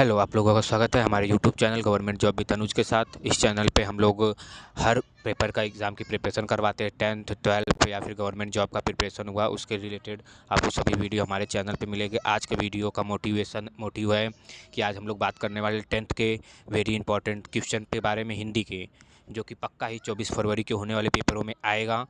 Hello, आप लोगों का स्वागत है हमारे YouTube channel government job with Tanuj के साथ। इस चैनल पे हम लोग हर पेपर का एग्ज़ाम की प्रिपरेशन करवाते हैं। 10th 12th या फिर गवर्नमेंट जॉब का प्रिपरेशन हुआ उसके रिलेटेड आपको सभी वीडियो हमारे चैनल पे मिलेंगे। आज के वीडियो का मोटिव है कि आज हम लोग बात करने वाले 10th के वेरी इंपॉर्टेंट क्वेश्चन के बारे में, हिंदी के, जो कि पक्का ही 24 फरवरी के होने वाले पेपरों में आएगा।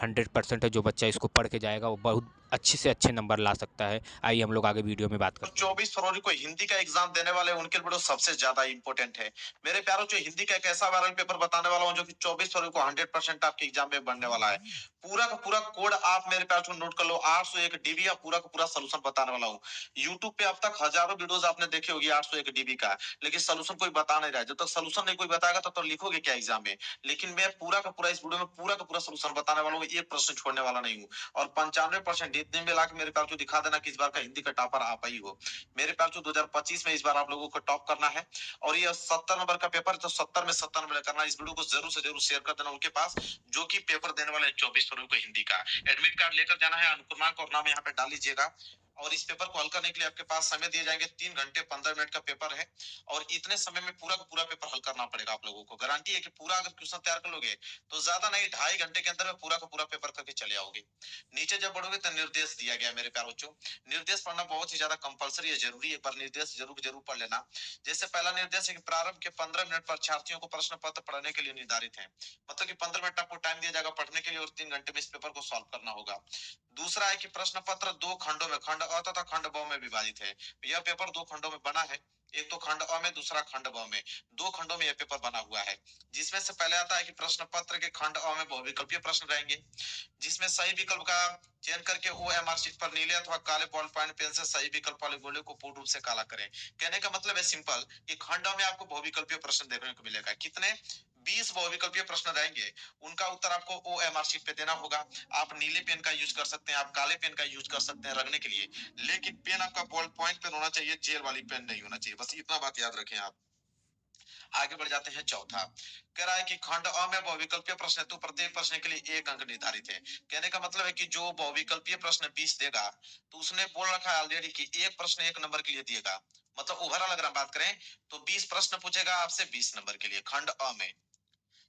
100% है, जो बच्चा इसको पढ़ के जाएगा वो बहुत अच्छे से अच्छे नंबर ला सकता है। आइए हम लोग आगे वीडियो में बात करते हैं। 24 फरवरी को हिंदी का एग्जाम देने वाले उनके लिए सबसे ज्यादा इंपॉर्टेंट है। मेरे प्यारों, जो हिंदी का एक ऐसा वायरल पेपर बताने वाला हूँ जो कि 24 फरवरी को 100% आपके एग्जाम में बनने वाला है। पूरा का पूरा कोड आप मेरे प्यार को नोट कर लो। 801 डीबी या पूरा का पूरा सोल्यूशन बताने वाला हूँ। यूट्यूब पे अब तक हजारों वीडियोस आपने देखे होगी 801 डीबी का, लेकिन सोल्यूशन कोई बता नहीं रहा है। जब तक सोल्यूशन नहीं कोई बताएगा तो लिखोगे क्या एग्जाम में। लेकिन मैं पूरा का पूरा इस वीडियो में पूरा का पूरा सोल्यूशन बताने वाला हूँ, एक प्रश्न छोड़ने वाला नहीं हूँ। और 95% इतने मिला के मेरे प्यार को दिखा देना कि इस बार का हिंदी का टॉपर आप ही हो। मेरे प्यार को 2025 में इस बार आप लोगों को टॉप करना है। और ये 70 नंबर का पेपर, तो 70 में 70 नंबर करना है। इस वीडियो को जरूर से जरूर शेयर कर देना उनके पास जो कि पेपर देने वाले 24 फरवरी को हिंदी का। एडमिट कार्ड लेकर जाना है, अनुक्रमांक और नाम यहाँ पे डाल लीजिएगा। और इस पेपर को हल करने के लिए आपके पास समय दिए जाएंगे 3 घंटे 15 मिनट का पेपर है। और इतने समय में पूरा का पूरा पेपर हल करना पड़ेगा आप लोगों को। गारंटी है कि पूरा अगर क्वेश्चन तैयार कर लोगे तो ज्यादा नहीं 2.5 घंटे के अंदर में पूरा का पूरा पेपर करके चले आओगे। नीचे जब बढ़ोगे तो निर्देश दिया गया है मेरे प्यारे बच्चों। निर्देश पढ़ना बहुत ही ज्यादा कंपलसरी है, जरूरी है, पर निर्देश जरूर जरूर पढ़ लेना। जैसे पहला निर्देश है कि प्रारंभ के 15 मिनट परीक्षार्थियों को प्रश्न पत्र पढ़ने के लिए निर्धारित है। मतलब कि 15 मिनट आपको टाइम दिया जाएगा पढ़ने के लिए और 3 घंटे में इस पेपर को सॉल्व करना होगा। दूसरा है कि प्रश्न पत्र 2 खंडों में, खंड अ तथा खंड ब में विभाजित है। यह पेपर 2 खंडों में बना है। एक तो खंड अ में, दूसरा खंड ब में। 2 खंडों में यह पेपर बना हुआ है, जिसमें से पहले आता है कि प्रश्न पत्र के खंड अ में बहुविकल्पीय प्रश्न रहेंगे, जिसमें सही विकल्प का चयन करके ओएमआर शीट पर नीले अथवा काले बॉल पॉइंट पेन से सही विकल्प वाले गोले को पूर्ण रूप से काला करें। कहने का मतलब है सिंपल कि खंड में आपको बहुविकल्पीय प्रश्न देखने को मिलेगा। कितने? 20 बहुविकल्पीय प्रश्न रहेंगे। उनका उत्तर आपको ओएमआर शीट पे देना होगा। आप नीले पेन का यूज कर सकते हैं, आप काले पेन का यूज कर सकते हैं रखने के लिए, लेकिन पेन आपका बॉल पॉइंट पेन होना चाहिए, जेल वाली पेन नहीं होना चाहिए। बस इतना बात याद रखें आप। आगे बढ़ जाते हैं। चौथा कह रहा है कि खंड अ में बहुविकल्पीय प्रश्न है तो प्रत्येक प्रश्न के लिए 1 अंक निर्धारित है। कहने का मतलब है कि जो बहुविकल्पीय प्रश्न 20 देगा तो उसने बोल रखा है ऑलरेडी कि एक प्रश्न 1 नंबर के लिए दिएगा। मतलब ओवरऑल अगर हम बात करें तो 20 प्रश्न पूछेगा आपसे 20 नंबर के लिए खंड अ में।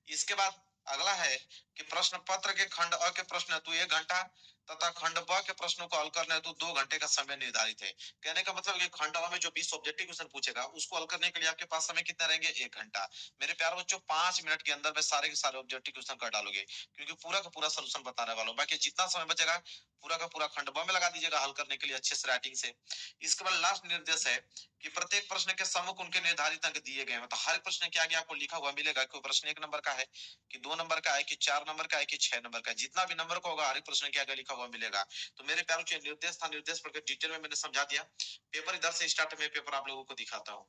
इसके बाद अगला है कि प्रश्न पत्र के खंड अ के प्रश्न हेतु 1 घंटा तथा खंड ब के प्रश्नों को हल करने हेतु 2 घंटे का समय निर्धारित है। कहने का मतलब कि खंड अ में जो 20 ऑब्जेक्टिव क्वेश्चन पूछेगा उसको हल करने के लिए आपके पास समय कितना रहेंगे? 1 घंटा। मेरे प्यारे बच्चों 5 मिनट के अंदर में सारे के सारे ऑब्जेक्टिव क्वेश्चन कर डालोगे, क्योंकि पूरा का पूरा सोल्यूशन बताने वाला हूँ। बाकी जितना समय बचेगा पूरा का पूरा खंड ब में लगा दीजिएगा हल करने के लिए अच्छे से राइटिंग से। इसके बाद लास्ट निर्देश है कि प्रत्येक प्रश्न के सम्मुख उनके निर्धारित अंक दिए गए। मतलब हर प्रश्न के आगे आपको लिखा हुआ मिलेगा कि प्रश्न 1 नंबर का है कि 2 नंबर का है कि 4 नंबर का है कि 6 नंबर का है। जितना भी नंबर का होगा हर एक प्रश्न के आगे लिखा हुआ मिलेगा। तो मेरे प्यारों, जो निर्देश था निर्देश पढ़कर डिटेल में मैंने समझा दिया। पेपर इधर से स्टार्ट, में पेपर आप लोगों को दिखाता हूँ।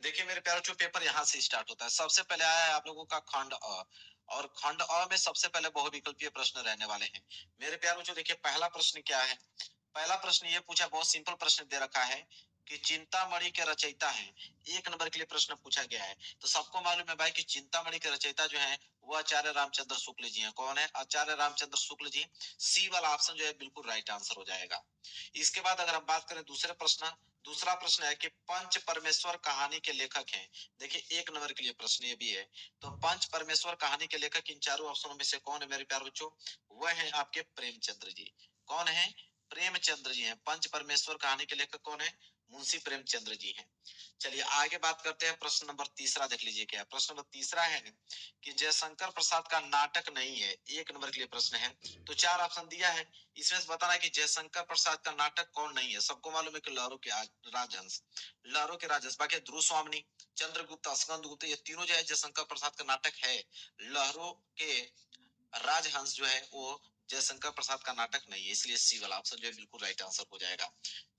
देखिए मेरे प्यारों, जो पेपर यहाँ से स्टार्ट होता है, सबसे पहले आया है आप लोगों का खंड अ। और खंड अ में सबसे पहले बहुविकल्पीय प्रश्न रहने वाले हैं। मेरे प्यारों, जो देखिए पहला प्रश्न क्या है। पहला प्रश्न ये पूछा, बहुत सिंपल प्रश्न दे रखा है कि चिंतामणि के रचयिता हैं। 1 नंबर के लिए प्रश्न पूछा गया है। तो सबको मालूम है भाई कि चिंतामणि के रचयिता जो है वो आचार्य रामचंद्र शुक्ल जी हैं। कौन है? आचार्य रामचंद्र शुक्ल जी। सी वाला ऑप्शन जो है बिल्कुल राइट आंसर हो जाएगा। इसके बाद अगर हम बात करें दूसरे प्रश्न, दूसरा प्रश्न है कि पंच परमेश्वर कहानी के लेखक हैं। देखिए 1 नंबर के लिए प्रश्न ये भी है। तो पंच परमेश्वर कहानी के लेखक इन चारों ऑप्शनों में से कौन है मेरे प्यारे बच्चों? वह है आपके प्रेमचंद्र जी। कौन है? प्रेमचंद्र जी हैं। पंच परमेश्वर कहानी के लेखक कौन है? मुंशी प्रेमचंद्र जी हैं। चलिए आगे बात करते हैं। प्रश्न नंबर तीसरा देख लीजिए क्या है। प्रश्न नंबर तीसरा है कि जयशंकर प्रसाद का नाटक नहीं है। 1 नंबर के लिए प्रश्न है। तो 4 ऑप्शन दिया है, इसमें से बताना है कि जयशंकर प्रसाद का नाटक कौन नहीं है। सबको मालूम है कि लहरों के राजहंस, लहरों के राजहंस। बाकी ध्रुव स्वामिनी, चंद्रगुप्त, स्कंद गुप्त, ये तीनों जो है जयशंकर प्रसाद का नाटक है। लहरों के राजहंस जो है वो जयशंकर प्रसाद का नाटक नहीं है, इसलिए सी वाला ऑप्शन जो है बिल्कुल राइट आंसर हो जाएगा।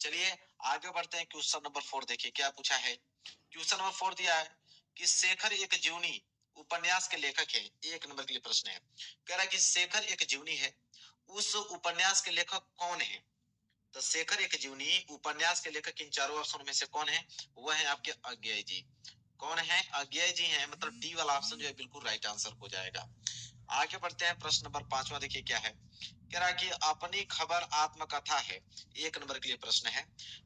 चलिए आगे बढ़ते हैं। क्वेश्चन नंबर 4 देखिए क्या पूछा है। क्वेश्चन नंबर 4 दिया है कि शेखर एक जीवनी उपन्यास के लेखक है। 1 नंबर के लिए प्रश्न है। कह रहा है कि शेखर एक जीवनी है, उस उपन्यास के लेखक कौन है? तो शेखर एक जीवनी उपन्यास के लेखक इन चारों ऑप्शन में से कौन है? वह है आपके अज्ञेय जी। कौन है? अज्ञेय जी हैं। मतलब डी वाला ऑप्शन जो है बिल्कुल राइट आंसर हो जाएगा। आगे बढ़ते हैं, प्रश्न नंबर 5वां देखिए क्या है। कह रहा है कि अपनी खबर आत्मकथा है, 1 नंबर के लिए प्रश्न है।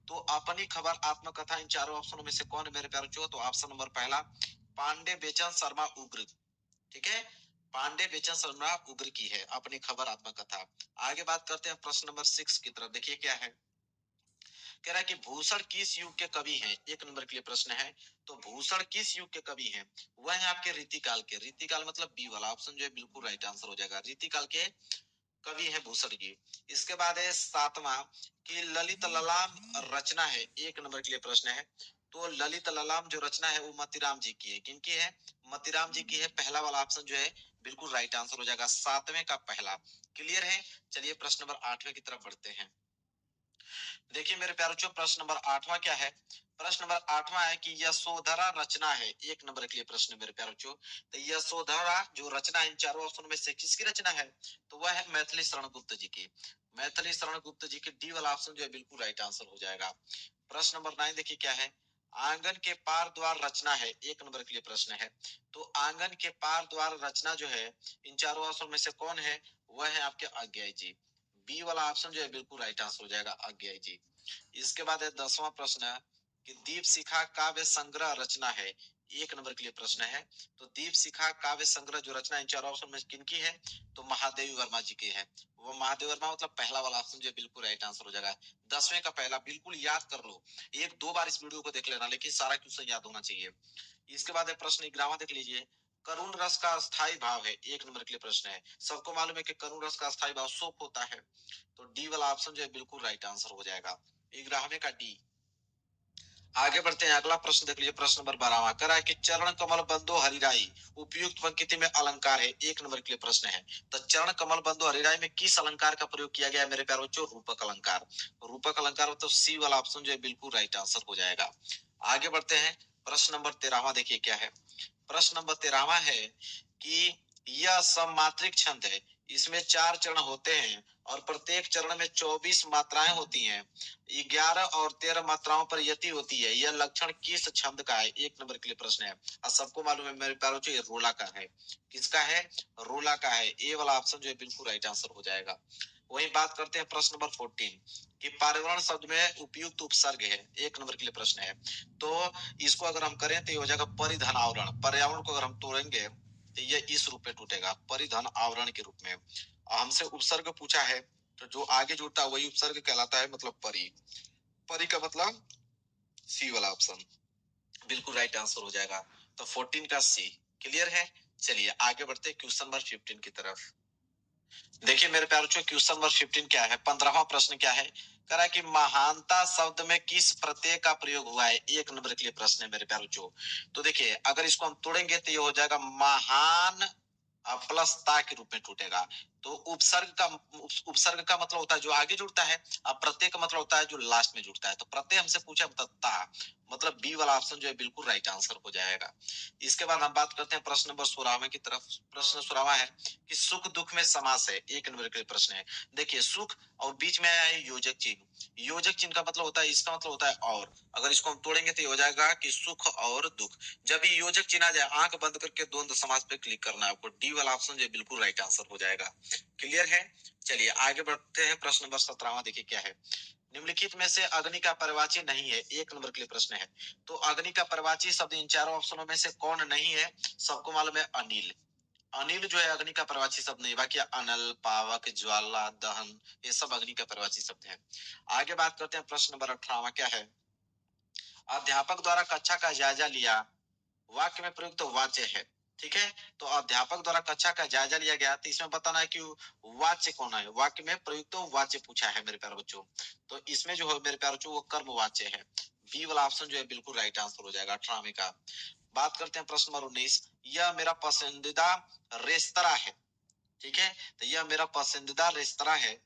तो अपनी खबर आत्मकथा इन चारों ऑप्शनों में से कौन है मेरे प्यारे बच्चों? तो ऑप्शन नंबर पहला पांडे बेचन शर्मा उग्र, ठीक है, पांडे बेचन शर्मा उग्र की है अपनी खबर आत्मकथा। आगे बात करते हैं प्रश्न नंबर 6 की तरफ, देखिए क्या है। कह रहा है कि भूषण किस युग के कवि हैं? 1 नंबर के लिए प्रश्न है। तो भूषण किस युग के कवि हैं? वह है आपके रीतिकाल के। रीतिकाल मतलब बी वाला ऑप्शन जो है बिल्कुल राइट आंसर हो जाएगा। रीतिकाल के कवि है भूषण जी। इसके बाद है 7वां कि ललित ललाम रचना है, 1 नंबर के लिए प्रश्न है। तो ललित ललाम जो रचना है वो मतीराम जी की है। किनकी है? मतीराम जी की है। पहला वाला ऑप्शन जो है बिल्कुल राइट आंसर हो जाएगा, 7वें का पहला। क्लियर है? चलिए प्रश्न नंबर 8वें की तरफ बढ़ते हैं। देखिए मेरे प्यारे बच्चों, प्रश्न नंबर 8वां क्या है? प्रश्न नंबर 8वां है कि यशोधरा रचना है, 1 नंबर के लिए प्रश्न है मेरे प्यारे बच्चों। तो यशोधरा जो रचना इन चारों ऑप्शन में से किसकी रचना है? तो वह है मैथिली शरण गुप्त जी की। मैथिली शरण गुप्त जी की डी वाला ऑप्शन जो है बिल्कुल राइट आंसर हो जाएगा। प्रश्न नंबर 9 देखिए क्या है। आंगन के पार द्वार रचना है, 1 नंबर के लिए प्रश्न है। तो आंगन के पार द्वार रचना जो है इन चारों ऑप्शन में से कौन है? वह है आपके अज्ञाई जी। बी वाला ऑप्शन जो है बिल्कुल राइट आंसर हो जाएगा, अज्ञाई जी। इसके बाद है 10वां प्रश्न है कि दीप शिखा काव्य संग्रह रचना है, 1 नंबर के लिए प्रश्न है। तो दीप शिखा काव्य संग्रह जो रचना इन चार ऑप्शन में किनकी है? तो महादेवी वर्मा जी की है। वो महादेव वर्मा मतलब पहला वाला ऑप्शन जो बिल्कुल राइट आंसर हो जाएगा। 10वें का पहला बिल्कुल याद कर लो, 1-2 बार इस वीडियो को देख लेना, लेकिन सारा क्वेश्चन याद होना चाहिए। इसके बाद है प्रश्न 11वां देख लीजिए। करुण रस का स्थायी भाव है, 1 नंबर के लिए प्रश्न है। सबको मालूम है कि करुण रस का स्थायी भाव शोक होता है। तो डी वाला ऑप्शन जो है बिल्कुल राइट आंसर हो जाएगा, 11वें का डी। आगे बढ़ते हैं, अगला प्रश्न देख लीजिए, प्रश्न नंबर 12वां करा है कि चरण कमल बंदो हरिराई उपयुक्त पंक्ति में अलंकार है, 1 नंबर के लिए प्रश्न है। तो चरण कमल बंदो हरिराई में किस अलंकार का प्रयोग किया गया है मेरे प्यारे बच्चों? रूपक अलंकार। रूपक अलंकार मतलब सी वाला ऑप्शन जो है बिल्कुल राइट आंसर हो जाएगा। आगे बढ़ते हैं, प्रश्न नंबर 13वां देखिए क्या है। प्रश्न नंबर 13वां है कि यह सममात्रिक छंद है, इसमें 4 चरण होते हैं और प्रत्येक चरण में 24 मात्राएं होती हैं। 11 और 13 मात्राओं पर यति होती है। यह लक्षण किस छंद का है? 1 नंबर के लिए प्रश्न है। और सबको मालूम है मेरे प्यारों ये रोला का है। किसका है? रोला का है। ए वाला ऑप्शन जो है बिल्कुल राइट आंसर हो जाएगा। वही बात करते हैं प्रश्न नंबर 14 कि पर्यावरण शब्द में उपयुक्त उपसर्ग है, 1 नंबर के लिए प्रश्न है। तो इसको अगर हम करें तो ये हो जाएगा परिधन आवरण। पर्यावरण को अगर हम तोड़ेंगे तो ये इस रूप में टूटेगा, परिधन आवरण के रूप में। हमसे उपसर्ग पूछा है तो जो आगे जुड़ता है वही उपसर्ग कहलाता है, मतलब परी। परी का मतलब सी वाला ऑप्शन बिल्कुल राइट आंसर हो जाएगा। तो 14 का सी। क्लियर है? चलिए आगे बढ़ते क्वेश्चन नंबर 15 की तरफ। देखिए मेरे प्यारे बच्चों, क्वेश्चन नंबर 15 क्या है? 15वां प्रश्न क्या है? कह रहा है कि महानता शब्द में किस प्रत्यय का प्रयोग हुआ है? 1 नंबर के लिए प्रश्न है मेरे प्यारे बच्चों। तो देखिए अगर इसको हम तोड़ेंगे तो ये हो जाएगा महान प्लस ता के रूप में टूटेगा। तो उपसर्ग का मतलब होता है जो आगे जुड़ता है, और प्रत्यय का मतलब होता है जो लास्ट में जुड़ता है। तो प्रत्यय हमसे पूछा मतलब ता, मतलब बी वाला ऑप्शन जो है बिल्कुल राइट आंसर हो जाएगा। इसके बाद हम बात करते हैं प्रश्न नंबर 16वें की तरफ। प्रश्न 16वां है कि सुख दुख में समास है, 1 नंबर के लिए प्रश्न है। देखिए सुख और बीच में आया है योजक चिन्ह। योजक चिन्ह का मतलब होता है, इसका मतलब होता है और। अगर इसको हम तोड़ेंगे तो ये हो जाएगा कि सुख और दुख। जब भी योजक चिन्ह आ जाए आंख बंद करके द्वंद्व समास पे क्लिक करना है आपको। डी वाला ऑप्शन जो बिल्कुल राइट आंसर हो जाएगा। क्लियर है? चलिए आगे बढ़ते हैं, प्रश्न नंबर 17वां देखिए क्या है। निम्नलिखित में से अग्नि का परिवाची नहीं है, 1 नंबर के लिए प्रश्न है। तो अग्नि का परिवाची शब्द इन चारों ऑप्शनों में से कौन नहीं है? सबको मालूम है अनिल। अनिल जो है अग्नि का परिवाची शब्द नहीं, बाकी अनल, पावक, ज्वाला, दहन ये सब अग्नि का परिवाची शब्द है। आगे बात करते हैं, प्रश्न नंबर 18वां क्या है। अध्यापक द्वारा कक्षा का जायजा लिया, वाक्य में प्रयुक्त वाच्य है। ठीक है, तो अध्यापक द्वारा कक्षा का जायजा लिया गया, तो इसमें बताना है कि वाच्य कौन है। वाक्य में प्रयुक्त वाच्य पूछा है मेरे प्यारे बच्चों। तो इसमें जो है मेरे प्यारे बच्चों वो कर्म वाच्य है। बी वाला ऑप्शन जो है बिल्कुल राइट आंसर हो जाएगा 18वें का। बात करते हैं प्रश्न नंबर 19। यह मेरा पसंदीदा रेस्तरा है। ठीक है, तो यह मेरा पसंदीदा रेस्तरा है।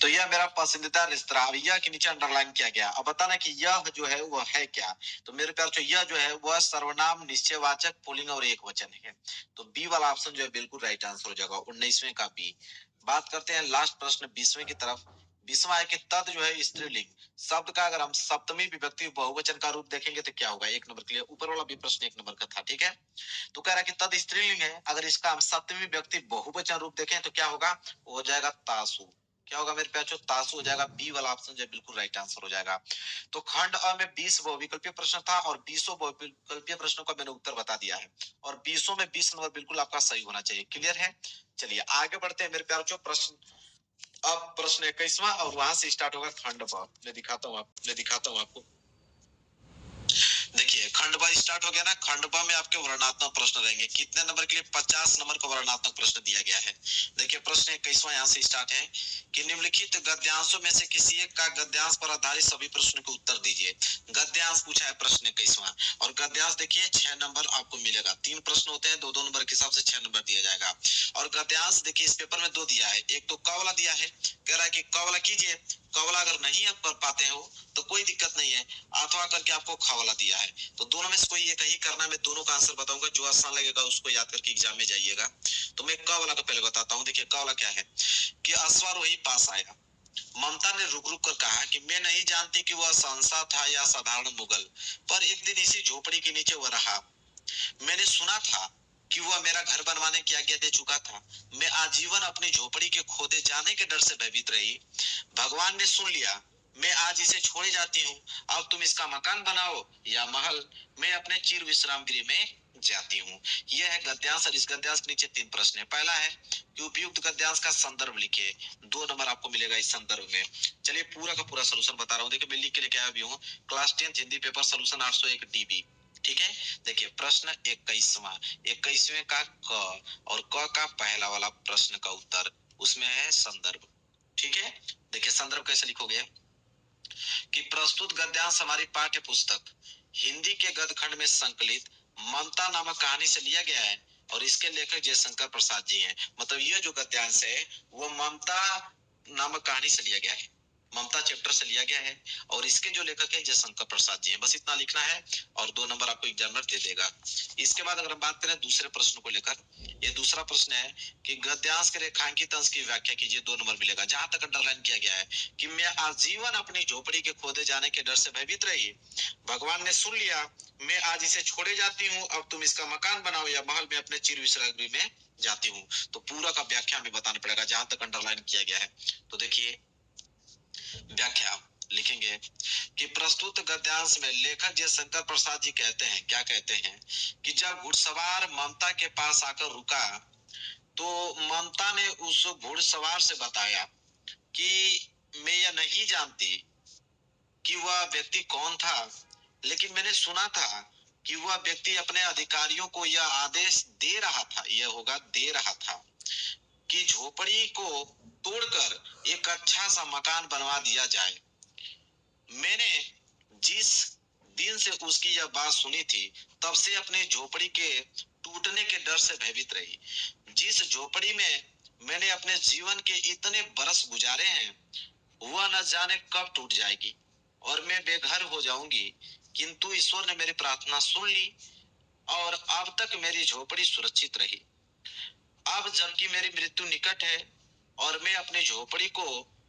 तो यह मेरा पसंदीदा रेस्तरा, अब यह के नीचे अंडरलाइन किया गया। अब बताना कि यह जो है वह है क्या। तो मेरे प्यार जो यह जो है वह सर्वनाम, निश्चयवाचक, पुल्लिंग और एक वचन है। तो बी वाला ऑप्शन जो है बिल्कुल राइट आंसर हो जाएगा, 19वें का बी। बात करते हैं लास्ट प्रश्न 20वें की तरफ। 20वां है कि तद जो है स्त्रीलिंग शब्द का अगर हम सप्तमी विभक्ति बहुवचन का रूप देखेंगे तो क्या होगा। 1 नंबर के लिए ऊपर वाला भी प्रश्न 1 नंबर का था, ठीक है। तो कह रहा है कि तद स्त्रीलिंग है, अगर इसका हम सप्तमी व्यक्ति बहुवचन रूप देखें तो क्या होगा, वो हो जाएगा तासु। क्या होगा मेरे प्यारो, तासु हो जाएगा। बी वाला ऑप्शन जो बिल्कुल राइट आंसर हो जाएगा। तो खंड अ में 20 बहुविकल्पीय प्रश्न था और 20 बहुविकल्पीय प्रश्नों का मैंने उत्तर बता दिया है और 20 में 20 नंबर बिल्कुल आपका सही होना चाहिए। क्लियर है। चलिए आगे बढ़ते हैं मेरे प्यारो। जो प्रश्न अब प्रश्न 21वां और वहां से स्टार्ट होगा खंड ब। मैं दिखाता हूं आपको। देखिए खंड ब स्टार्ट हो गया ना। खंड ब में आपके वर्णनात्मक प्रश्न रहेंगे। कितने नंबर के लिए, 50 नंबर का वर्णनात्मक प्रश्न दिया गया है। देखिए प्रश्न 21वां यहाँ से स्टार्ट है कि निम्नलिखित गद्यांशों में से किसी एक का गद्यांश पर आधारित सभी प्रश्नों के उत्तर दीजिए। गद्यांश पूछा है प्रश्न 21वां और गद्यांश देखिए 6 नंबर आपको मिलेगा। 3 प्रश्न होते हैं, 2-2 नंबर के हिसाब से 6 नंबर दिया जाएगा। और गद्यांश देखिए इस पेपर में 2 दिया है। एक तो क वाला दिया है, कह रहा है कि क वाला कीजिए। क वाला अगर नहीं आप कर पाते हो तो कोई दिक्कत नहीं है, अथवा करके आपको ख वाला दिया है। तो दोनों में से कोई एक ही करना है। मैं दोनों का आंसर बताऊंगा, जो आसान लगेगा उसको याद करके एग्जाम में जाइएगा। तो मैं क वाला का पहले बताता हूँ। देखिए क वाला क्या है कि अश्वारोही पास आया। ममता ने रुक रुक कर कहा कि मैं नहीं जानती कि वह शहंशाह था या साधारण मुगल, पर एक दिन इसी झोपड़ी के नीचे वह रहा। मैंने सुना था कि वह मेरा घर बनवाने की आज्ञा दे चुका था। मैं आजीवन अपनी झोपड़ी के खोदे जाने के डर से भयभीत रही। भगवान ने सुन लिया, मैं आज इसे छोड़े जाती हूँ। अब तुम इसका मकान बनाओ या महल, मैं अपने चिर विश्राम गृह में जाती हूँ। यह है गद्यांश और इस गद्यांश के नीचे 3 प्रश्न है। पहला है कि उपयुक्त गद्यांश का संदर्भ लिखिए। 2 नंबर आपको मिलेगा इस संदर्भ में। चलिए पूरा का पूरा सलूशन बता रहा हूँ। देखिए मैं लिख के लेके आया भी हूँ। Class 10 Hindi paper solution 801 DB। ठीक है। देखिए प्रश्न 21वें का क और क का पहला वाला प्रश्न का उत्तर, उसमें है संदर्भ। ठीक है। देखिए संदर्भ कैसे लिखोगे कि प्रस्तुत गद्यांश हमारी पाठ्य पुस्तक हिंदी के गद्य खंड में संकलित ममता नामक कहानी से लिया गया है और इसके लेखक जयशंकर प्रसाद जी हैं। मतलब ये जो गद्यांश है वो ममता नामक कहानी से लिया गया है, ममता चैप्टर से लिया गया है और इसके जो लेखक है जयशंकर प्रसाद जी हैं। बस इतना लिखना है और 2 नंबर आपको एग्जामिनर दे देगा। इसके बाद अगर हम बात करें दूसरे प्रश्न को लेकर, ये दूसरा प्रश्न है कि गद्यांश के रेखांकित अंश की व्याख्या कीजिए। 2 नंबर मिलेगा। जहां तक अंडरलाइन किया गया है कि मैं आजीवन अपनी झोपड़ी के खोदे जाने के डर से भयभीत रही। भगवान ने सुन लिया, मैं आज इसे छोड़े जाती हूँ। अब तुम इसका मकान बनाओ या महल, में अपने चिर विश्राम गृह में जाती हूँ। तो पूरा का व्याख्या हमें बताना पड़ेगा जहां तक अंडरलाइन किया गया है। तो देखिए व्याख्या लिखेंगे कि प्रस्तुत गद्यांश में लेखक जयशंकर प्रसाद जी कहते हैं, क्या कहते हैं कि जब घुड़सवार ममता के पास आकर रुका तो ममता ने उस घुड़सवार से बताया कि मैं यह नहीं जानती कि वह व्यक्ति कौन था, लेकिन मैंने सुना था कि वह व्यक्ति अपने अधिकारियों को यह आदेश दे रहा था, यह होगा दे रहा था कि झोपड़ी को तोड़कर एक अच्छा सा मकान बनवा दिया जाए। मैंने जिस दिन से उसकी यह बात सुनी थी तब से अपनी झोपड़ी के टूटने के डर से भयभीत रही। जिस झोपड़ी में मैंने अपने जीवन के इतने बरस गुजारे हैं वह न जाने कब टूट जाएगी और मैं बेघर हो जाऊंगी, किंतु ईश्वर ने मेरी प्रार्थना सुन ली और अब तक मेरी झोपड़ी सुरक्षित रही। अब जबकि मेरी मृत्यु निकट है और मैं अपनी झोपड़ी को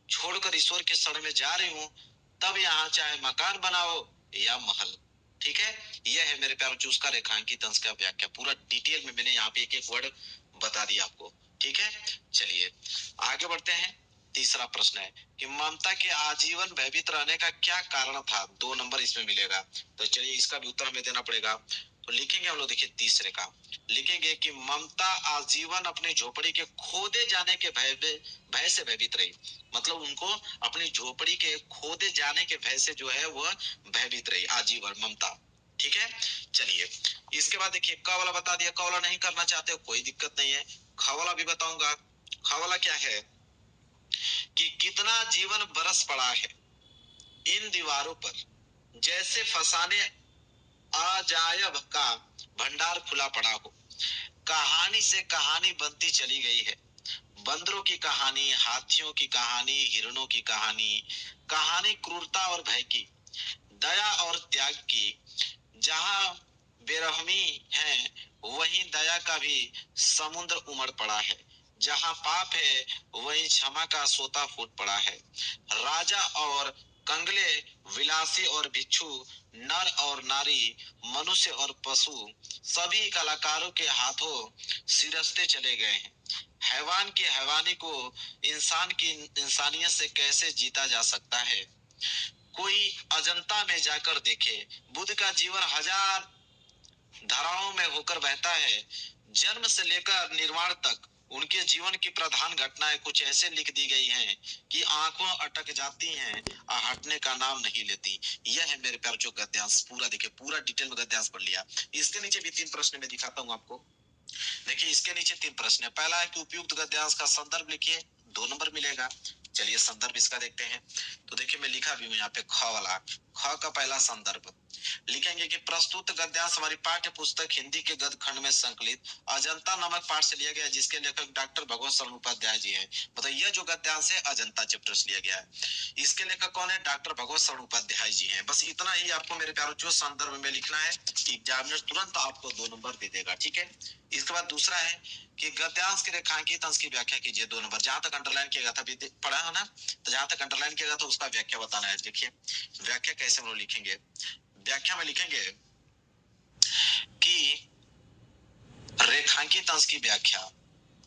छोड़कर ईश्वर के शरण में जा रही हूँ, तब यहाँ चाहे मकान बनाओ या महल। ठीक है। यह है मेरे प्यारों उसका रेखांकित अंश का व्याख्या। पूरा डिटेल में मैंने यहाँ पे एक एक वर्ड बता दिया आपको। ठीक है। चलिए आगे बढ़ते हैं। तीसरा प्रश्न है कि ममता के आजीवन भयभीत रहने का क्या कारण था। 2 नंबर इसमें मिलेगा। तो चलिए इसका भी उत्तर हमें देना पड़ेगा। तो लिखेंगे हम लोग, देखिए तीसरे का लिखेंगे कि ममता आजीवन अपनी झोपड़ी के खोदे जाने के भय से भयभीत रही। मतलब उनको अपनी झोपड़ी के खोदे जाने के भय से जो है वह भयभीत रही आजीवन ममता। ठीक है। चलिए इसके बाद देखिए क वाला बता दिया। क वाला नहीं करना चाहते हो कोई दिक्कत नहीं है। ख वाला भी बताऊंगा। ख वाला क्या है कि कितना जीवन बरस पड़ा है इन दीवारों पर, जैसे फसाने अजायब का भंडार खुला पड़ा हो। कहानी से कहानी बनती चली गई है। बंदरों की कहानी, हाथियों की कहानी, हिरणों की कहानी, कहानी क्रूरता और भय की, दया और त्याग की। जहां बेरहमी है वहीं दया का भी समुद्र उमड़ पड़ा है। जहां पाप है वहीं क्षमा का सोता फूट पड़ा है। राजा और कंगले, विलासी और भिक्षु, नर और नारी, मनुष्य और पशु, सभी कलाकारों के हाथों सिरसते चले गए हैं। हैवान की हैवानी को इंसान की इंसानियत से कैसे जीता जा सकता है? कोई अजंता में जाकर देखे, बुद्ध का जीवन हजार धाराओं में होकर बहता है। जन्म से लेकर निर्वाण तक उनके जीवन की प्रधान घटनाएं कुछ ऐसे लिख दी गई हैं कि आंखों अटक जाती हैं और हटने का नाम नहीं लेती। यह है मेरे प्यार जो गद्यांश। पूरा देखिए, पूरा डिटेल में गद्यांश पढ़ लिया। इसके नीचे भी 3 प्रश्न में दिखाता हूँ आपको। देखिए इसके नीचे 3 प्रश्न है। पहला है कि उपयुक्त गद्यांश का संदर्भ लिखिए, 2 नंबर मिलेगा। चलिए संदर्भ इसका देखते हैं। तो देखिए मैं लिखा भी हूँ यहाँ पे ख वाला, ख का पहला संदर्भ लिखेंगे कि प्रस्तुत गद्यांश हमारी पाठ्य पुस्तक हिंदी के गद्य खंड में संकलित अजंता नामक पाठ से लिया गया है, जिसके लेखक डॉक्टर भगवत शरण उपाध्याय जी हैं। मतलब यह जो गद्यांश है अजंता चैप्टर से लिया गया है। इसके लेखक कौन है? डॉक्टर भगवत शरण उपाध्याय जी हैं। बस इतना ही आपको मेरे प्यारों जो संदर्भ में लिखना है, एग्जामिनर तुरंत आपको 2 नंबर दे देगा। ठीक है। इसके बाद दूसरा है कि गद्यांश के रेखांकित अंश की व्याख्या कीजिए, 2 नंबर। जहां तक अंडरलाइन किया गया था पढ़ा है ना, तो जहां तक अंडरलाइन किया गया था उसका व्याख्या बताना है। देखिए व्याख्या कैसे हम लोग लिखेंगे। व्याख्या में लिखेंगे कि रेखांकित अंश की व्याख्या,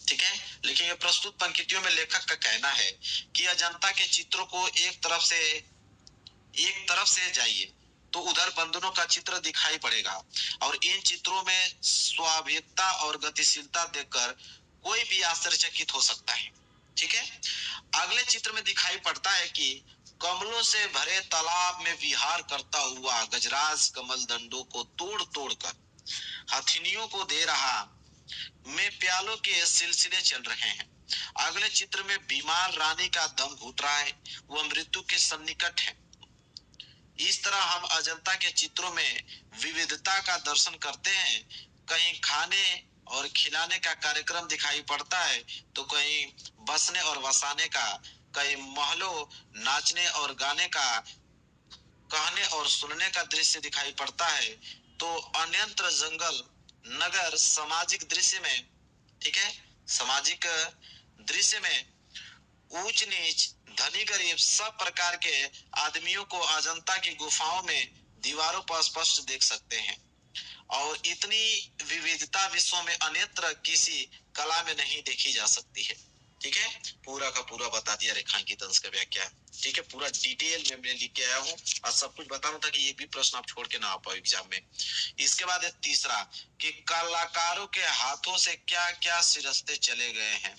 ठीक है, लिखेंगे प्रस्तुत पंक्तियों में लेखक का कहना है कि अजंता के चित्रों को एक तरफ से जाइए तो उधर बंधनों का चित्र दिखाई पड़ेगा और इन चित्रों में स्वाभाविकता और गतिशीलता देखकर कोई भी आश्चर्यचकित हो सकता है। ठीक है। अगले चित्र में दिखाई पड़ता है कि कमलों से भरे तालाब में विहार करता हुआ गजराज कमल दंडों को तोड़ तोड़ कर हथिनियों को दे रहा में प्यालों के सिलसिले चल रहे हैं। अगले चित्र में बीमार रानी का दम घुट रहा है, वह मृत्यु के सन्निकट है। इस तरह हम अजंता के चित्रों में विविधता का दर्शन करते हैं। कहीं खाने और खिलाने का कार्यक्रम दिखाई पड़ता है तो कहीं बसने और वसाने का, कहीं महलों नाचने और गाने का, कहने और सुनने का दृश्य दिखाई पड़ता है तो अन्यत्र जंगल नगर सामाजिक दृश्य में, ठीक है, सामाजिक दृश्य में ऊंच नीच धनी गरीब सब प्रकार के आदमियों को अजंता की गुफाओं में दीवारों पर स्पष्ट देख सकते हैं। और इतनी विविधता विश्व में अन्यत्र किसी कला में नहीं देखी जा सकती है। ठीक है, पूरा का पूरा बता दिया रेखांकित अंश का व्याख्या। ठीक है, पूरा डिटेल में मैं लिख के आया हूँ और सब कुछ बता रहा था कि एक भी प्रश्न आप छोड़ के ना आ पाओ एग्जाम में। इसके बाद है तीसरा कि कलाकारों के हाथों से क्या क्या सिरसते चले गए हैं।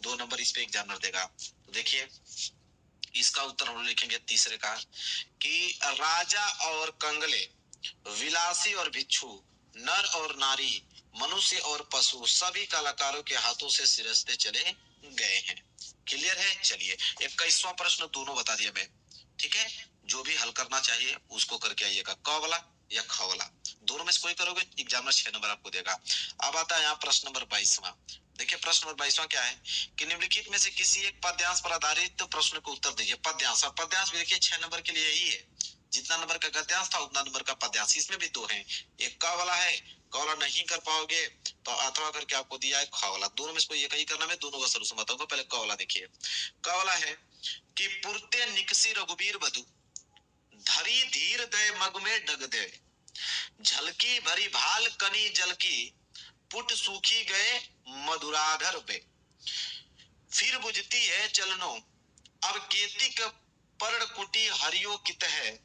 2 नंबर इस पे एग्जामिनर देगा। तो देखिए इसका उत्तर हम लिखेंगे तीसरे का कि राजा और कंगले, विलासी और भिक्षु, नर और नारी, मनुष्य और पशु, सभी कलाकारों के हाथों से सिरसते चले गए हैं। क्लियर है। चलिए 21वां प्रश्न दोनों बता दिया मैं। ठीक है, जो भी हल करना चाहिए उसको करके आइएगा, क वाला या ख वाला, दोनों में से कोई करोगे एग्जामिनर 6 नंबर आपको देगा। अब आता है यहाँ प्रश्न नंबर 22वां। देखिए प्रश्न नंबर 22वां क्या है कि निम्नलिखित में से किसी एक पद्यांश पर आधारित प्रश्न को उत्तर दीजिए। पद्यांश, और पद्यांश भी देखिए 6 नंबर के लिए ही है। जितना नंबर का गद्यांश था उतना नंबर का पद्यांश। इसमें भी 2 हैं, एक क वाला है, क वाला नहीं कर पाओगे तो अथवा करके आपको दिया है ख वाला। दोनों में से कोई एक ही करना, मैं दोनों का सलूशन बताऊंगा। पहले क वाला देखिए। क वाला है कि पुरते निकसी रघुबीर बधु, धरी धीर दे मग में डग दे, झलकी भरी भाल कनी जलकी, पुट सूखी गए मधुराधर पे, फिर बुझती है चलनो, अब केतिक पर्ण कुटी हरियो कित है,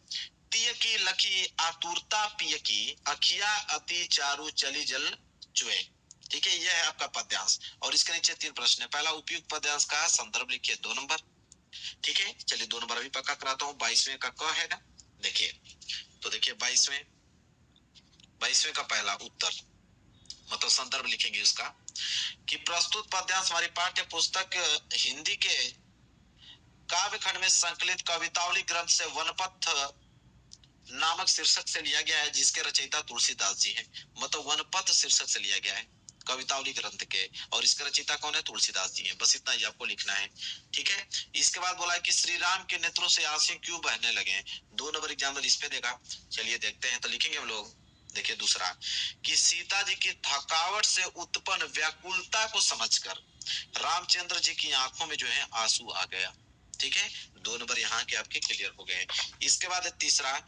तिय की लखी आतुरता पिय की, अखिया अति चारु चली जल चुए। ठीक है, यह है आपका पद्यांश और इसके नीचे 3 प्रश्न है। पहला उपयुक्त पद्यांश का संदर्भ लिखिए, 2 नंबर। ठीक है, चलिए 2 नंबर अभी पक्का कराता हूँ। 22वें का क है ना, देखिए तो देखिए 22वें का पहला उत्तर मतलब संदर्भ लिखेंगे उसका कि प्रस्तुत पद्यांश हमारी पाठ्य पुस्तक हिंदी के काव्य खंड में संकलित कवितावली ग्रंथ से वनपथ नामक शीर्षक से लिया गया है, जिसके रचयिता तुलसीदास जी हैं। मतलब वनपथ शीर्षक से लिया गया है कवितावली ग्रंथ के, और इसके रचयिता कौन है? तुलसीदास जी हैं। बस इतना ही आपको लिखना है। ठीक है, इसके बाद बोला है कि श्री राम के नेत्रों से आंसू क्यों बहने लगे। 2 नंबर एग्जामिनर इस पे देगा। चलिए देखते हैं, तो लिखेंगे हम लोग। देखिए दूसरा कि सीता जी की थकावट से उत्पन्न व्याकुलता को समझकर रामचंद्र जी की आंखों में जो है आंसू आ गया। ठीक है, 2 नंबर यहाँ के आपके क्लियर हो गए। इसके बाद तीसरा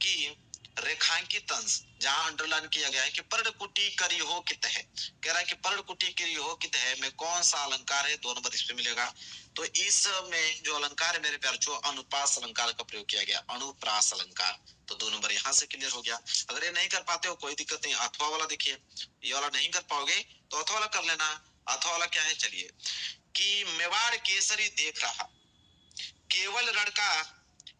कि रेखांकित अंश, जहां अंडरलाइन किया गया है कि पर्णकुटी करिहो कित है, कह रहा है कि पर्णकुटी करिहो कित है में कौन सा अलंकार है, 2 नंबर इस पे मिलेगा। तो इसमें जो अलंकार है मेरे प्यार, जो अनुप्रास अलंकार का प्रयोग किया गया, अनुप्रास अलंकार, तो 2 नंबर यहाँ से क्लियर हो गया। अगर ये नहीं कर पाते हो कोई दिक्कत नहीं, अथवा वाला देखिए, ये वाला नहीं कर पाओगे तो अथवा वाला कर लेना। अथवा वाला क्या है, चलिए, कि मेवाड़ केसरी देख रहा, केवल रण का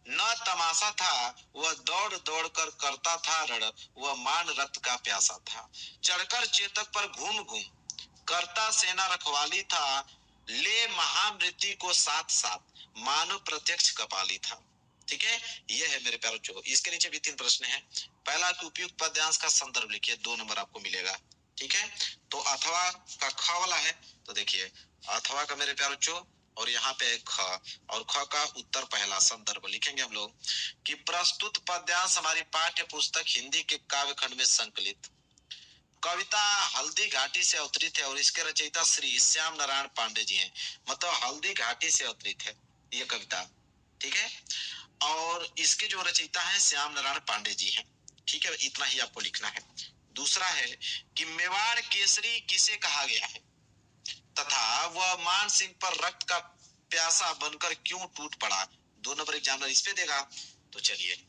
न तमाशा था, वह दौड़ दौड़ कर करता था रण, वह मान रक्त का प्यासा था, चढ़कर चेतक पर घूम घूम करता सेना रखवाली था, ले महामृत्यु को साथ साथ मानव प्रत्यक्ष कपाली था। ठीक है, ये है मेरे प्यारों जो, इसके नीचे भी 3 प्रश्न है। पहला कि उपयुक्त पद्यांश का संदर्भ लिखिए, 2 नंबर आपको मिलेगा। ठीक है, तो अथवा का ख वाला है, तो देखिए अथवा का मेरे प्यारों जो, और यहाँ पे ख, और ख का उत्तर पहला संदर्भ लिखेंगे हम लोग कि प्रस्तुत पद्यांश हमारी पाठ्य पुस्तक हिंदी के काव्य खंड में संकलित कविता हल्दी घाटी से अवतरित है, और इसके रचयिता श्री श्याम नारायण पांडे जी हैं। मतलब हल्दी घाटी से अवतरित है ये कविता। ठीक है, और इसके जो रचयिता हैं श्याम नारायण पांडे जी हैं। ठीक है, इतना ही आपको लिखना है। दूसरा है कि मेवाड़ केसरी किसे कहा गया है, तथा वह मान सिंह पर रक्त का प्यासा बनकर क्यों टूट पड़ा, 2 नंबर एग्जामिनर इस पे देगा। तो चलिए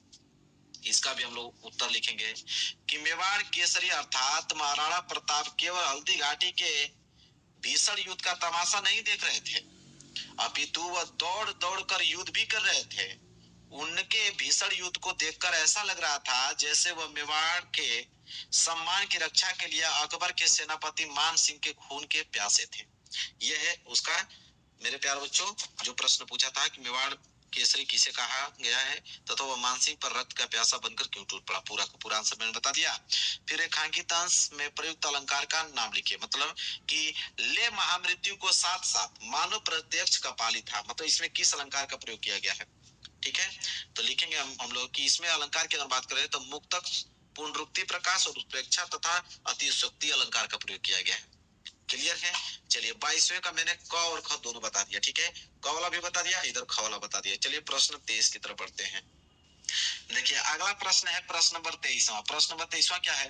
इसका भी हम लोग उत्तर लिखेंगे कि मेवाड़ केसरी अर्थात महाराणा प्रताप केवल हल्दी घाटी के भीषण युद्ध का तमाशा नहीं देख रहे थे, अपितु वह दौड़ दौड़ कर युद्ध भी कर रहे थे। उनके भीषण युद्ध को देखकर ऐसा लग रहा था जैसे वह मेवाड़ के सम्मान की रक्षा के लिए अकबर के सेनापति मान सिंह के खून के प्यासे थे। यह है उसका मेरे प्यारे बच्चों जो प्रश्न पूछा था कि मेवाड़ केसरी किसे कहा गया है तथा वह मानसिंह पर रक्त का प्यासा बनकर क्यों टूट पड़ा, पूरा का पूरा आंसर मैंने बता दिया। फिर रेखांकित अंश में प्रयुक्त अलंकार का नाम लिखिए, मतलब कि ले महामृत्यु को साथ साथ मानव प्रत्यक्ष कपाली था, मतलब इसमें किस अलंकार का प्रयोग किया गया है। ठीक है, तो लिखेंगे हम लोग कि इसमें अलंकार की अगर बात करें तो मुक्तक, पुनरुक्ति प्रकाश और उत्प्रेक्षा तथा अतिशयोक्ति अलंकार का प्रयोग किया गया है। क्लियर है, चलिए 22वें का मैंने क और ख दोनों बता दिया। ठीक है, क वाला भी बता दिया, इधर ख वाला बता दिया। चलिए प्रश्न 23 की तरफ बढ़ते हैं। देखिए अगला प्रश्न है प्रश्न नंबर 23वां। प्रश्न नंबर 23वां क्या है,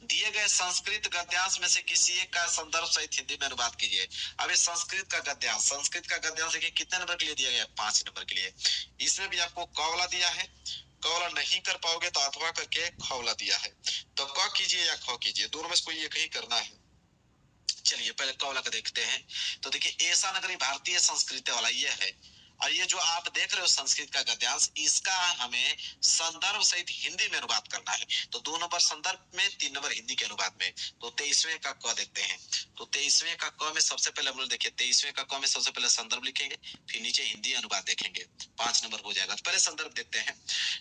दिए गए संस्कृत गद्यांश में से किसी एक का संदर्भ सहित हिंदी में अनुवाद कीजिए। अब इस संस्कृत का गद्यांश देखिए कितने नंबर के लिए दिया गया, 5 नंबर के लिए। इसमें भी आपको क वाला दिया है, क वाला नहीं कर पाओगे तो अथवा करके ख वाला दिया है। तो क कीजिए या ख कीजिए, दोनों में से कोई एक ही करना है। चलिए पहले क वाला का देखते हैं। तो देखिए ऐसा नगरी भारतीय संस्कृति वाला ये है, और ये जो आप देख रहे हो संस्कृत का गद्यांश, इसका हमें संदर्भ सहित हिंदी में अनुवाद करना है। तो 2 नंबर संदर्भ में, 3 नंबर हिंदी के अनुवाद में। तो 23वें का क देखते हैं। तो 23वें का क में सबसे पहले हम लोग देखिए 23वें का क में सबसे पहले संदर्भ लिखेंगे, फिर नीचे हिंदी अनुवाद देखेंगे, 5 नंबर हो जाएगा। तो पहले संदर्भ देखते हैं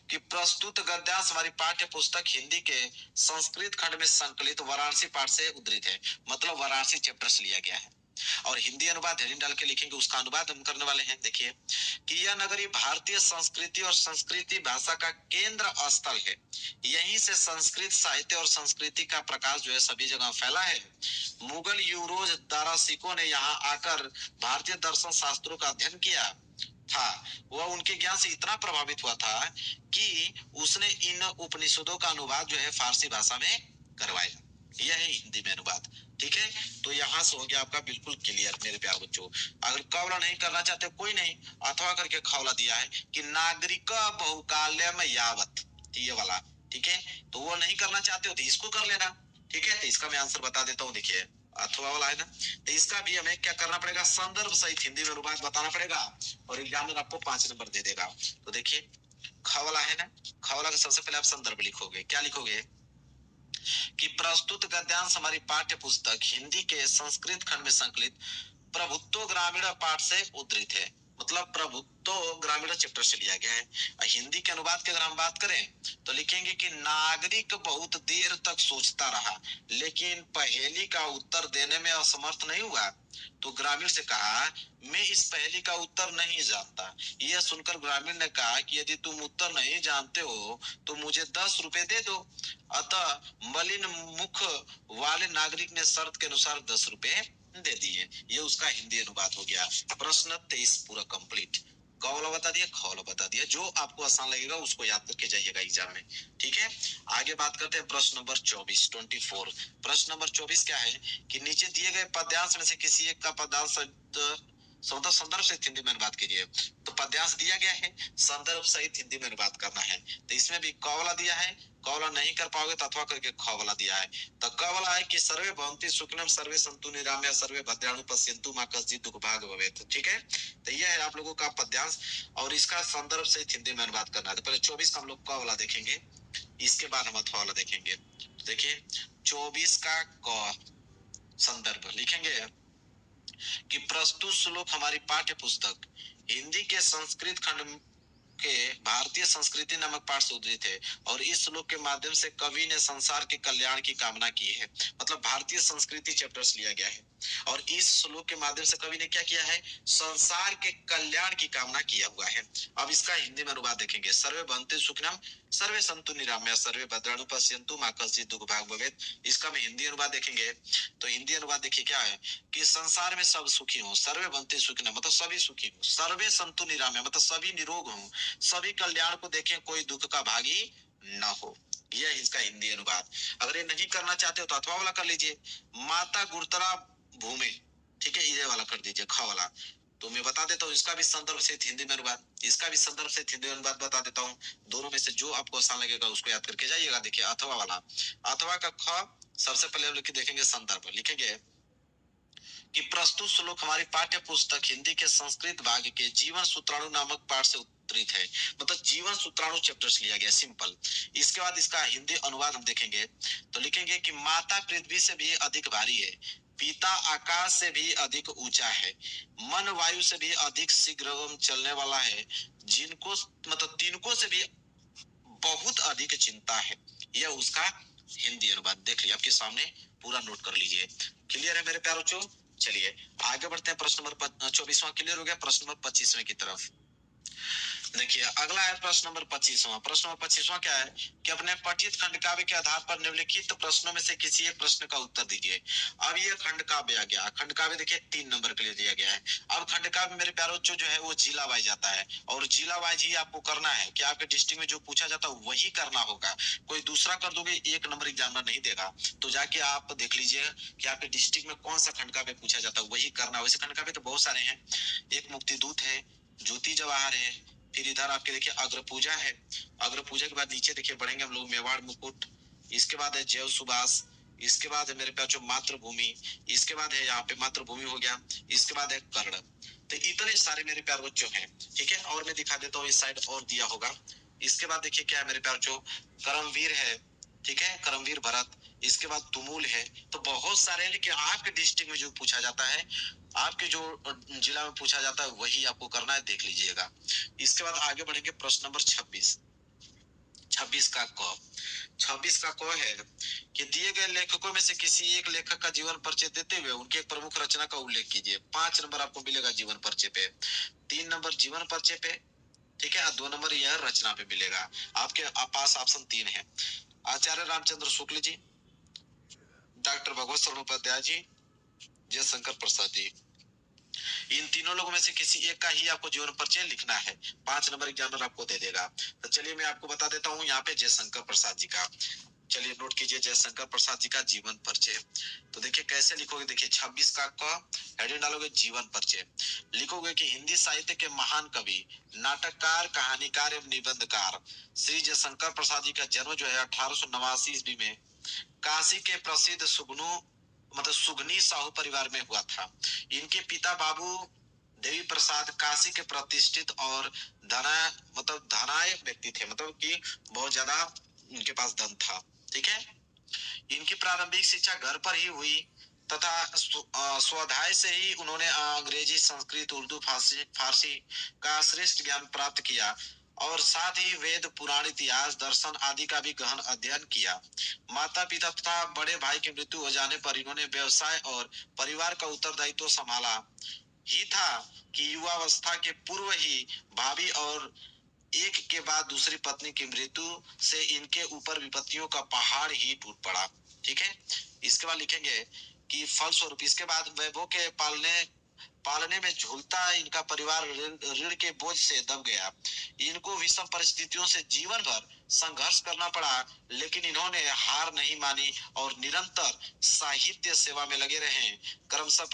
कि प्रस्तुत गद्यांश हमारी पाठ्य पुस्तक हिंदी के संस्कृत खंड में संकलित वाराणसी पाठ से उद्धृत है, मतलब वाराणसी चैप्टर से लिया गया है। और हिंदी अनुवाद हेडिंग डाल के लिखेंगे, उसका अनुवाद हम करने वाले हैं। देखिए कि यह नगरी भारतीय संस्कृति और संस्कृति भाषा का केंद्र स्थल है, यहीं से संस्कृत साहित्य और संस्कृति का प्रकाश जो है सभी जगह फैला है। मुगल यूरोज दारासिकों ने यहाँ आकर भारतीय दर्शन शास्त्रों का अध्ययन किया था, वह उनके ज्ञान से इतना प्रभावित हुआ था कि उसने इन उपनिषदों का अनुवाद जो है फारसी भाषा में करवाया। यह है हिंदी में अनुवाद। ठीक है, तो यहाँ से हो गया आपका बिल्कुल क्लियर मेरे प्यारे बच्चों। अगर कवला नहीं करना चाहते कोई नहीं, अथवा करके खवला दिया है कि नागरिक बहुकाल्यम यावत, ये वाला। ठीक है, तो वो नहीं करना चाहते हो तो इसको कर लेना। ठीक है, तो इसका मैं आंसर बता देता हूँ। देखिए अथवा वाला है ना, तो इसका भी हमें क्या करना पड़ेगा, संदर्भ सहित हिंदी में अनुवाद बताना पड़ेगा, और एग्जामिनर आपको 5 नंबर दे देगा। तो देखिए ख वाला है ना, ख वाला का सबसे पहले आप संदर्भ लिखोगे, क्या लिखोगे कि प्रस्तुत गद्यांश हमारी पाठ्य पुस्तक हिंदी के संस्कृत खंड में संकलित प्रभुत्व ग्रामीण पाठ से उद्धृत है, मतलब प्रभुत्व ग्रामीण चैप्टर से लिया गया है। हिंदी के अनुवाद की अगर हम बात करें तो लिखेंगे कि नागरिक बहुत देर तक सोचता रहा लेकिन पहेली का उत्तर देने में असमर्थ नहीं हुआ, तो ग्रामीण से कहा मैं इस पहेली का उत्तर नहीं जानता। यह सुनकर ग्रामीण ने कहा कि यदि तुम उत्तर नहीं जानते हो तो मुझे 10 रुपए दे दो। अतः मलिन मुख वाले नागरिक ने शर्त के अनुसार 10 रुपए दे दिए। ये उसका हिंदी अनुवाद हो गया। प्रश्न 23 पूरा कंप्लीट। क वाला बता दिया, ख वाला बता दिया। जो आपको आसान लगेगा उसको याद करके जाइएगा एग्जाम में, ठीक है। आगे बात करते हैं प्रश्न नंबर 24। प्रश्न नंबर 24 क्या है कि नीचे दिए गए पद्यांश में से किसी एक का पद्यांश संदर्भ सहित हिंदी में अनुवाद कीजिए। तो पद्यांश दिया गया है, संदर्भ सहित हिंदी में अनुवाद करना है। तो इसमें भी क वाला दिया है, क वाला नहीं कर पाओगे तो अथवा करके ख वाला दिया है। तो क वाला है कि सर्वे भवन्ति सुखिनम सर्वे सन्तु निरामया सर्वे भद्राणु पश्यन्तु मा कश्चित् दुःखभाग् भवेत्, ठीक है। तो यह है आप लोगों का पद्यांश और इसका संदर्भ सहित हिंदी में अनुवाद करना है। तो पहले 24 का हम लोग क वाला देखेंगे, इसके बाद हम अथवा वाला देखेंगे। देखिए 24 का क संदर्भ लिखेंगे कि प्रस्तुत श्लोक हमारी पाठ्य पुस्तक हिंदी के संस्कृत खंड के भारतीय संस्कृति नामक पाठ से उद्धृत है और इस श्लोक के माध्यम से कवि ने संसार के कल्याण की कामना की है। मतलब भारतीय संस्कृति चैप्टर्स लिया गया है और इस श्लोक के माध्यम से कवि ने क्या किया है, संसार के कल्याण की कामना किया हुआ है। अब इसका हिंदी में अनुवाद देखेंगे। सर्वे भवन्तु सुखिनम सर्वे सन्तु निरामया सर्वे भद्राणु पश्यन्तु मा कश्चित् दुःखभाग् भवेत्। इसका हम हिंदी अनुवाद देखेंगे। तो हिंदी अनुवाद देखिए क्या है कि संसार में सब सुखी हो, सर्वे भवन्तु सुखिनम मतलब सभी सुखी हो, सर्वे सन्तु निरामया मतलब सभी निरोग हो, सभी कल्याण को देखें, कोई दुख का भागी न हो। यह इसका हिंदी अनुवाद। अगर ये नहीं करना चाहते हो तो अथवा वाला कर लीजिए। माता गुरुतरा भूमि, ठीक है, ये वाला कर दीजिए, ख वाला। तो मैं बता देता हूँ इसका भी संदर्भ से हिंदी में अनुवाद, इसका भी संदर्भ से हिंदी में अनुवाद बता देता हूँ। दोनों में से जो आपको आसान लगेगा उसको याद करके जाइएगा। देखिए अथवा वाला, अथवा का ख सबसे पहले लिख देखेंगे संदर्भ, लिखेंगे कि प्रस्तुत श्लोक हमारी पाठ्य पुस्तक हिंदी के संस्कृत भाग के जीवन सूत्राणु नामक पाठ से उत्तरित है। मतलब जीवन सूत्राणु चैप्टर्स लिया गया, सिंपल। इसके बाद इसका हिंदी अनुवाद हम देखेंगे तो लिखेंगे कि माता पृथ्वी से भी अधिक भारी है, पिता आकाश से भी अधिक ऊंचा है, मन वायु से भी अधिक शीघ्र चलने वाला है, जिनको मतलब तिनको से भी बहुत अधिक चिंता है। यह उसका हिंदी अनुवाद देख लिया आपके सामने, पूरा नोट कर लीजिए। क्लियर है मेरे प्यारो बच्चों? चलिए आगे बढ़ते हैं। प्रश्न नंबर 24वां क्लियर हो गया। प्रश्न नंबर 25वें की तरफ देखिए। अगला है प्रश्न नंबर 25वां। प्रश्न नंबर 25वां क्या है कि अपने पठित खंड काव्य के आधार पर निम्नलिखित प्रश्नों में से किसी एक प्रश्न का उत्तर दीजिए। अब ये खंड काव्य आ गया। खंड काव्य देखिए 3 नंबर के लिए दिया गया है। अब खंड काव्य मेरे प्यारे बच्चों जो है वो जिला वाइज आता है और जिला वाइज ही आपको करना है कि आपके डिस्ट्रिक्ट में जो पूछा जाता है वही करना होगा। कोई दूसरा कर दोगे 1 नंबर एग्जामिनर नहीं देगा। तो जाके आप देख लीजिए कि आपके डिस्ट्रिक्ट में कौन सा खंड काव्य पूछा जाता है, वही करना। वैसे खंड काव्य तो बहुत सारे हैं, एक मुक्ति दूत है, ज्योति जवाहर है, फिर इधर आपके देखिए अग्र पूजा है। अग्र पूजा के बाद नीचे देखिए बढ़ेंगे हम लोग मेवाड़ मुकुट, इसके बाद है जय सुभाष, इसके बाद है मेरे पास जो मातृभूमि, इसके बाद है यहाँ पे मातृभूमि हो गया, इसके बाद है कर्ण। तो इतने सारे मेरे प्यार बच्चों हैं, ठीक है। और मैं दिखा देता हूँ इस साइड और दिया होगा। इसके बाद देखिए क्या है मेरे प्यार बच्चों, कर्मवीर है, ठीक है, कर्मवीर भरत, इसके बाद तुमुल है। तो बहुत सारे हैं, लेकिन आपके डिस्ट्रिक्ट में जो पूछा जाता है, आपके जो जिला में पूछा जाता है वही आपको करना है, देख लीजिएगा। इसके बाद आगे बढ़ेंगे प्रश्न नंबर 26। 26 का क। 26 का क है कि दिए गए लेखकों में से किसी एक लेखक का जीवन परिचय देते हुए उनके एक प्रमुख रचना का उल्लेख कीजिए। 5 नंबर आपको मिलेगा जीवन परिचय पे, 3 नंबर जीवन परिचय पे, ठीक है, 2 नंबर यह रचना पे मिलेगा। आपके पास ऑप्शन 3 है। आचार्य रामचंद्र शुक्ल जी, डॉक्टर भगवत शरण उपाध्याय जी, जयशंकर प्रसाद जी। इन तीनों लोगों में से किसी एक का ही आपको जीवन परिचय लिखना है। 5 नंबर एग्जामिनर आपको दे देगा। तो चलिए मैं आपको बता देता हूँ यहाँ पे जयशंकर प्रसाद जी का। चलिए नोट कीजिए जयशंकर प्रसाद जी का जीवन परिचय। तो देखिए कैसे लिखोगे, देखिए 26 का क, हेडिंग डालोगे जीवन परिचय, लिखोगे कि हिंदी साहित्य के महान कवि, नाटककार, कहानीकार एवं निबंधकार श्री जयशंकर प्रसाद जी का जन्म जो है 1889 ईस्वी में काशी के प्रसिद्ध सुगनी साहू परिवार में हुआ था। इनके पिता बाबू देवी प्रसाद काशी के प्रतिष्ठित और धनाय व्यक्ति थे, मतलब कि बहुत ज्यादा उनके पास धन था, ठीक है। इनकी प्रारंभिक शिक्षा घर पर ही हुई तथा स्वाध्याय से ही उन्होंने अंग्रेजी, संस्कृत, उर्दू, फारसी का श्रेष्ठ ज्ञान प्राप्त किया और साथ ही वेद, पुराण, इतिहास, दर्शन आदि का भी गहन अध्ययन किया। माता पिता तथा बड़े भाई की मृत्यु हो जाने पर इन्होंने व्यवसाय और परिवार का उत्तरदायित्व संभाला ही था कि युवावस्था के पूर्व ही भाभी और एक के बाद दूसरी पत्नी की मृत्यु से इनके ऊपर विपत्तियों का पहाड़ ही टूट पड़ा, ठीक है। इसके बाद लिखेंगे कि फलस्वरूप इसके बाद वैभव के पालने में झूलता इनका परिवार ऋण के बोझ से दब गया। इनको विषम परिस्थितियों से जीवन भर संघर्ष करना पड़ा, लेकिन इन्होंने हार नहीं मानी और निरंतर साहित्य सेवा में लगे रहे। क्रमशः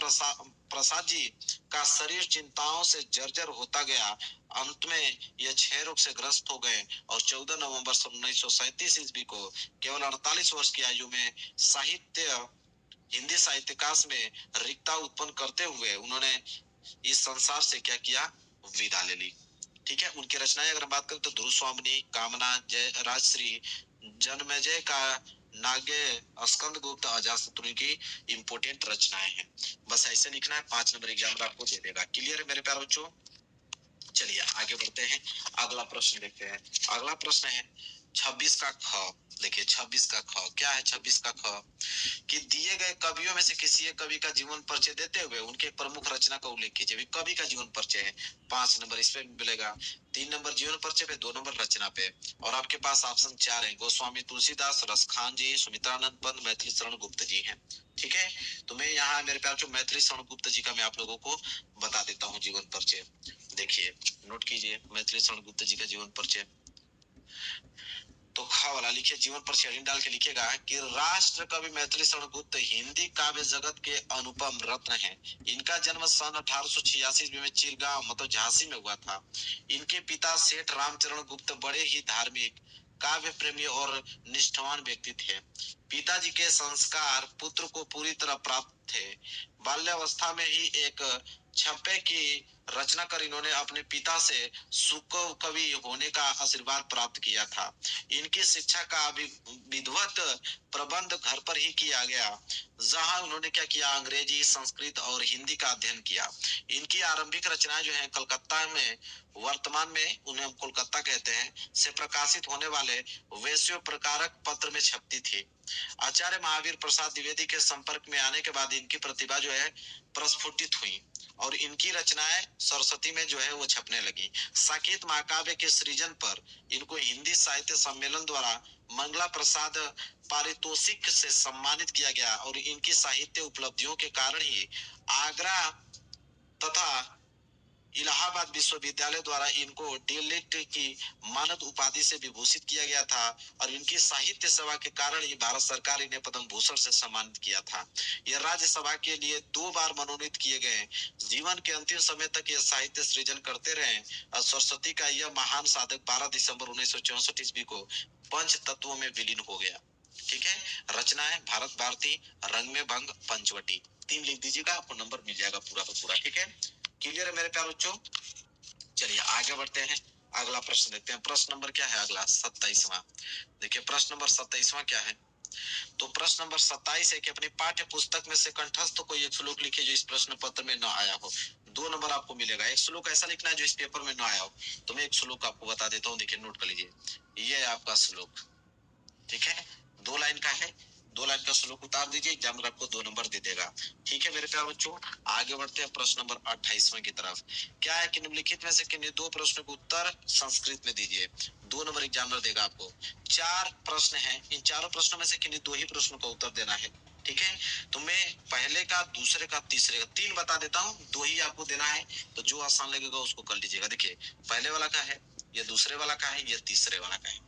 प्रसाद जी का शरीर चिंताओं से जर्जर होता गया। अंत में यह क्षय रोग से ग्रस्त हो गए और 14 नवंबर सन 1937 ईस्वी को केवल 48 वर्ष की आयु में हिंदी साहित्यकाश में रिक्तता उत्पन्न करते हुए उन्होंने इस संसार से क्या किया, विदा ले ली। ठीक है, उनकी रचनाएं अगर बात करें तो ध्रुव स्वामिनी, कामना, जय राजश्री, जन्मेजय का नागे, स्कंद गुप्त, अजातशत्रु की इंपोर्टेंट रचनाएं हैं। बस ऐसे लिखना है, 5 नंबर एग्जाम आपको दे देगा। क्लियर है मेरे प्यारे बच्चों? चलिए आगे बढ़ते हैं, अगला प्रश्न देखते हैं। अगला प्रश्न है 26 का ख। देखिए 26 का ख क्या है। 26 का ख कि दिए गए कवियों में से किसी एक कवि का जीवन परिचय देते हुए उनके प्रमुख रचना का उल्लेख कीजिए। कवि का जीवन परिचय है, 5 नंबर इस पे मिलेगा, 3 नंबर जीवन परिचय पे, 2 नंबर रचना पे। और आपके पास ऑप्शन 4 है, गोस्वामी तुलसीदास, रसखान जी, सुमित्रानंद पंत, मैथिली शरण गुप्त जी हैं। ठीक है, तो मैं यहाँ मेरे प्यार जो मैथिली शरण गुप्त जी का मैं आप लोगों को बता देता हूँ जीवन परिचय। देखिए नोट कीजिए, मैथिली शरण गुप्त जी का जीवन परिचय। तो खा वाला लिखिए, जीवन परिचय हेडिंग डाल के लिखिएगा कि राष्ट्र कवि मैथिली शरण गुप्त हिंदी काव्य जगत के अनुपम रत्न हैं। इनका जन्म सन 1886 में चिरगांव मतलब झांसी में हुआ था। इनके पिता सेठ रामचरण गुप्त बड़े ही धार्मिक, काव्य प्रेमी और निष्ठावान व्यक्ति थे। पिताजी के संस्कार पुत्र को पूरी तरह प्राप्त थे। बाल्यावस्था में ही एक छप्पे की रचना कर इन्होंने अपने पिता से सुकव कवि होने का आशीर्वाद प्राप्त किया था। इनकी शिक्षा का विधिवत प्रबंध घर पर ही किया गया, जहां उन्होंने क्या किया, अंग्रेजी, संस्कृत और हिंदी का अध्ययन किया। इनकी आरंभिक रचनाएं जो हैं कलकत्ता में, वर्तमान में उन्हें हम कोलकाता कहते हैं, से प्रकाशित होने वाले वैश्य प्रकारक पत्र में छपती थी। आचार्य महावीर प्रसाद द्विवेदी के संपर्क में आने के बाद इनकी प्रतिभा जो है प्रस्फुटित हुई और इनकी रचनाएं सरस्वती में जो है वो छपने लगी। साकेत महाकाव्य के सृजन पर इनको हिंदी साहित्य सम्मेलन द्वारा मंगला प्रसाद पारितोषिक से सम्मानित किया गया और इनकी साहित्य उपलब्धियों के कारण ही आगरा तथा इलाहाबाद विश्वविद्यालय द्वारा इनको डीलिट की मानद उपाधि से विभूषित किया गया था और इनकी साहित्य सेवा के कारण ही भारत सरकार इन्हें पद्म भूषण से सम्मानित किया था। यह राज्यसभा के लिए 2 बार मनोनीत किए गए। जीवन के अंतिम समय तक ये साहित्य सृजन करते रहे और सरस्वती का यह महान साधक 12 दिसंबर 1964 ईस्वी को पंच तत्वों में विलीन हो गया। ठीक है, रचनाएं भारत भारती, रंग में भंग, पंचवटी, 3 लिख दीजिएगा, आपको नंबर मिल जाएगा पूरा का पूरा। ठीक है, क्लियर है मेरे प्यारे बच्चों? चलिए आगे बढ़ते हैं, अगला प्रश्न देखते हैं। प्रश्न नंबर क्या है अगला, 27वां। देखिए प्रश्न नंबर 27वां क्या है। तो प्रश्न नंबर 27 है कि अपनी पाठ्य पुस्तक में से कंठस्थ कोई एक श्लोक लिखिए जो इस प्रश्न पत्र में न आया हो। 2 नंबर आपको मिलेगा। एक श्लोक ऐसा लिखना है जो इस पेपर में न आया हो। तो मैं एक श्लोक आपको बता देता हूँ, देखिए नोट कर लीजिए, ये है आपका श्लोक। ठीक है, 2 लाइन का है, 2 लाइन का श्लोक उतार दीजिए, एग्जामिनर आपको 2 नंबर दे देगा। ठीक है मेरे प्यारे बच्चों, आगे बढ़ते हैं प्रश्न नंबर 28वें की तरफ। क्या है कि निम्नलिखित में से किन्हीं 2 प्रश्नों का उत्तर संस्कृत में दीजिए। 2 नंबर एग्जामिनर देगा आपको। 4 प्रश्न हैं, इन चारों प्रश्नों में से किन्हीं 2 ही प्रश्नों का उत्तर देना है। ठीक है, तो मैं पहले का, दूसरे का, तीसरे का 3 बता देता हूँ, 2 ही आपको देना है। तो जो आसान लगेगा उसको कर लीजिएगा। देखिए पहले वाला का है, ये दूसरे वाला का है, ये तीसरे वाला का है।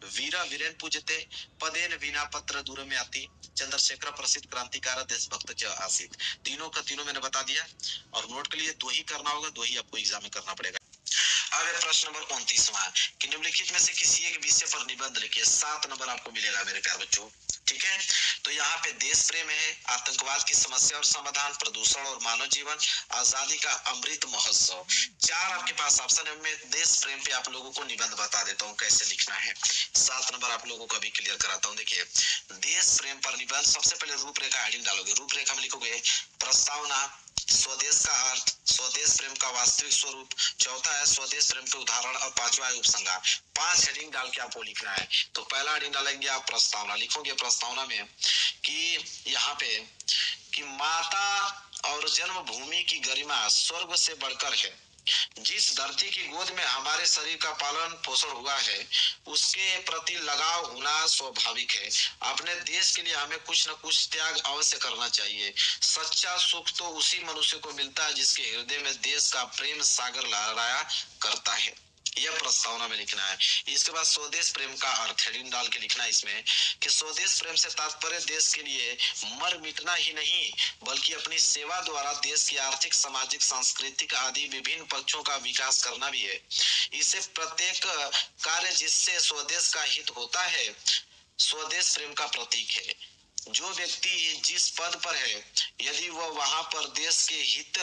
वीरा वीरेन पूजते पदेन वीणा पत्र दूर में आती, चंद्रशेखर प्रसिद्ध क्रांतिकार देशभक्त च आसित। तीनों का तीनों मैंने बता दिया और नोट के लिए 2 ही करना होगा, 2 ही आपको एग्जाम में करना पड़ेगा। अब प्रश्न नंबर 29वां कि निम्नलिखित में से किसी एक विषय पर निबंध लिखिए। 7 नंबर आपको मिलेगा मेरे प्यारे बच्चों। ठीक है, तो यहाँ पे देश प्रेम है, आतंकवाद की समस्या और समाधान, प्रदूषण और मानव जीवन, आजादी का अमृत महोत्सव। 4 आपके पास ऑप्शन है। मैं देश प्रेम पे आप लोगों को निबंध बता देता हूँ कैसे लिखना है। 7 नंबर आप लोगों को भी क्लियर कराता हूँ। देखिए देश प्रेम पर निबंध, सबसे पहले रूपरेखा हेडिंग डालोगे। रूपरेखा में लिखोगे प्रस्तावना, स्वदेश का अर्थ, स्वदेश प्रेम का वास्तविक स्वरूप, चौथा है स्वदेश प्रेम के उदाहरण और 5वां है उपसंहार। 5 हेडिंग डाल के आपको लिखना है। तो पहला हेडिंग डालेंगे आप प्रस्तावना। लिखोगे प्रस्तावना में कि यहाँ पे कि माता और जन्मभूमि की गरिमा स्वर्ग से बढ़कर है। जिस धरती की गोद में हमारे शरीर का पालन पोषण हुआ है, उसके प्रति लगाव होना स्वाभाविक है। अपने देश के लिए हमें कुछ न कुछ त्याग अवश्य करना चाहिए। सच्चा सुख तो उसी मनुष्य को मिलता है जिसके हृदय में देश का प्रेम सागर लहराया करता है। यह प्रस्तावना में लिखना है। इसके बाद स्वदेश प्रेम का अर्थ हेडिंग डाल के लिखना है इसमें कि स्वदेश प्रेम से तात्पर्य देश के लिए मर मिटना ही नहीं, बल्कि अपनी सेवा द्वारा देश की आर्थिक, सामाजिक, सांस्कृतिक आदि विभिन्न पक्षों का विकास करना भी है। इसे प्रत्येक कार्य जिससे स्वदेश का हित होता है, स्वदेश प्रेम का प्रतीक है। जो व्यक्ति जिस पद पर है, यदि वह वहां पर देश के हित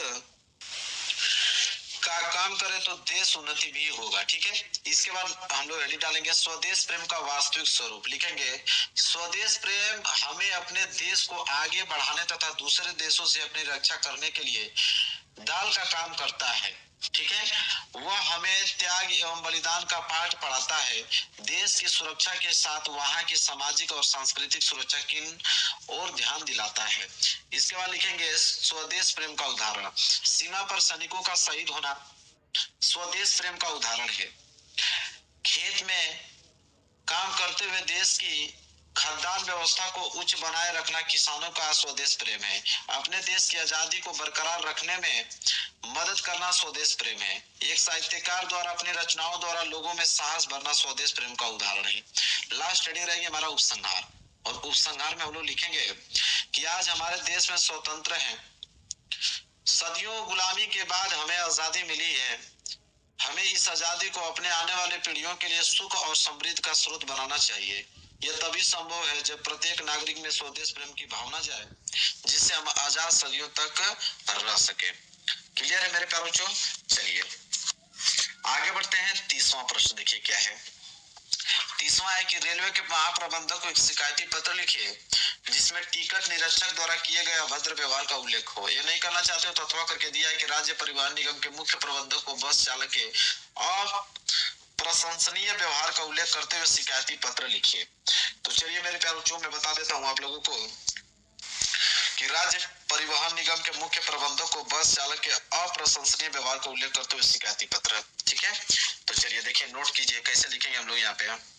का काम करे तो देश उन्नति भी होगा। ठीक है, इसके बाद हम लोग हेडिंग डालेंगे स्वदेश प्रेम का वास्तविक स्वरूप। लिखेंगे स्वदेश प्रेम हमें अपने देश को आगे बढ़ाने तथा दूसरे देशों से अपनी रक्षा करने के लिए ढाल का काम करता है। ठीक है, वह हमें त्याग एवं बलिदान का पाठ पढ़ाता है। देश की सुरक्षा के साथ वहां की सामाजिक और सांस्कृतिक सुरक्षा की ओर ध्यान दिलाता है। इसके बाद लिखेंगे स्वदेश प्रेम का उदाहरण। सीमा पर सैनिकों का शहीद होना स्वदेश प्रेम का उदाहरण है। खेत में काम करते हुए देश की खाद्यान्न व्यवस्था को उच्च बनाए रखना किसानों का स्वदेश प्रेम है। अपने देश की आजादी को बरकरार रखने में मदद करना स्वदेश प्रेम है। एक साहित्यकार द्वारा अपनी रचनाओं द्वारा लोगों में साहस भरना स्वदेश प्रेम का उदाहरण है। लास्ट हेडिंग रहेगी हमारा उपसंहार, और उपसंहार में हम लोग लिखेंगे कि आज हमारे देश में स्वतंत्र है। सदियों गुलामी के बाद हमें आजादी मिली है। हमें इस आजादी को अपने आने वाले पीढ़ियों के लिए सुख और समृद्धि का स्रोत बनाना चाहिए। यह तभी संभव है जब प्रत्येक नागरिक में स्वदेश प्रेम की भावना जाए, जिससे हम आजाद सदियों तक रह सके। क्लियर है मेरे प्यारे बच्चों? चलिए आगे बढ़ते हैं। 30वां प्रश्न देखिए क्या है। 30वां है कि रेलवे के महाप्रबंधक को एक शिकायती पत्र लिखिए जिसमें टिकट निरीक्षक द्वारा किए गए अभद्र व्यवहार का उल्लेख हो। ये नहीं करना चाहते हो तो अथवा करके दिया है कि राज्य परिवहन निगम के मुख्य प्रबंधक को बस चालक के अप्रशंसनीय व्यवहार का उल्लेख करते हुए शिकायती पत्र लिखिए। तो चलिए मेरे प्यारे बच्चों, मैं बता देता हूँ आप लोगों को कि राज्य परिवहन निगम के मुख्य प्रबंधक को बस चालक के अप्रशंसनीय व्यवहार का उल्लेख करते हुए शिकायती पत्र। ठीक है, तो चलिए देखिए, नोट कीजिए कैसे लिखेंगे हम लोग। यहाँ पे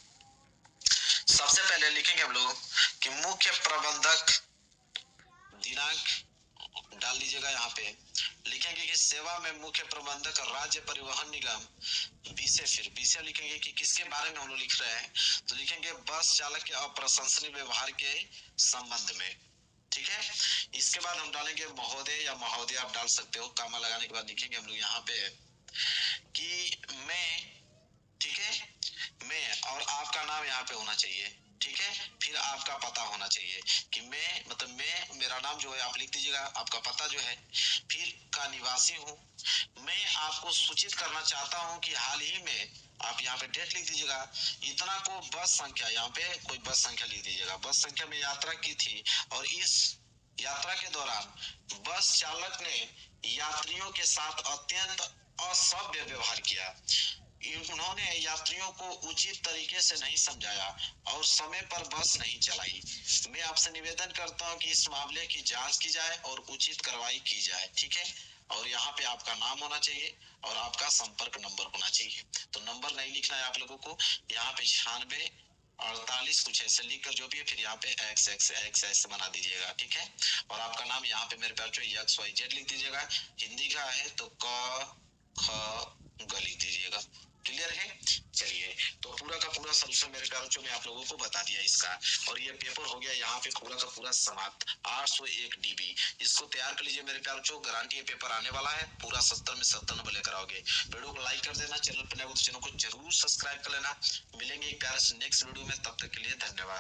सबसे पहले लिखेंगे हम लोग कि मुख्य प्रबंधक, दिनांक डाल दीजिएगा। यहाँ पे लिखेंगे कि सेवा में मुख्य प्रबंधक राज्य परिवहन निगम, फिर से लिखेंगे कि किसके बारे में हम लोग लिख रहे हैं, तो लिखेंगे बस चालक के अप्रशंसनीय व्यवहार के संबंध में। ठीक है, इसके बाद हम डालेंगे महोदय या महोदय, आप डाल सकते हो। कामा लगाने के बाद लिखेंगे हम लोग यहाँ पे कि मैं, ठीक है, मैं, और आपका नाम यहाँ पे होना चाहिए। ठीक है, फिर आपका पता होना चाहिए कि मैं मतलब मैं, मेरा नाम जो है आप लिख दीजिएगा, आपका पता जो है, फिर का निवासी हूँ। मैं आपको सूचित करना चाहता हूँ कि हाल ही में, आप यहाँ पे डेट लिख दीजिएगा। इतना को बस संख्या, यहाँ पे कोई बस संख्या लिख दीजिएगा। बस संख्या में यात्रा की थी और इस यात्रा के दौरान बस चालक ने यात्रियों के साथ अत्यंत असभ्य व्यवहार किया। उन्होंने यात्रियों को उचित तरीके से नहीं समझाया और समय पर बस नहीं चलाई। मैं आपसे निवेदन करता हूं कि इस मामले की जांच की जाए और उचित कार्रवाई की जाए। ठीक है, और यहाँ पे आपका नाम होना चाहिए और आपका संपर्क नंबर होना चाहिए। तो नंबर नहीं लिखना है आप लोगों को, यहाँ पे 96 48 कुछ ऐसे लिख कर जो भी है, फिर यहाँ पे एक्स बना दीजिएगा। ठीक है, और आपका नाम यहाँ पे मेरे पास XYZ लिख दीजिएगा। हिंदी का है तो क ख ग लिख दीजिएगा। क्लियर है? चलिए, तो पूरा का पूरा सॉल्यूशन मेरे प्यारे बच्चों में आप लोगों को बता दिया इसका, और ये पेपर हो गया यहाँ पे पूरा का पूरा समाप्त। 801 DB इसको तैयार कर लीजिए मेरे प्यारे बच्चों, गारंटी ये पेपर आने वाला है। पूरा 70 में 70 नंबर लेकर आओगे। वीडियो को लाइक कर देना, चैनल पर नए हो तो चैनल को जरूर सब्सक्राइब कर लेना। मिलेंगे एक प्यारे से नेक्स्ट वीडियो में, तब तक के लिए धन्यवाद।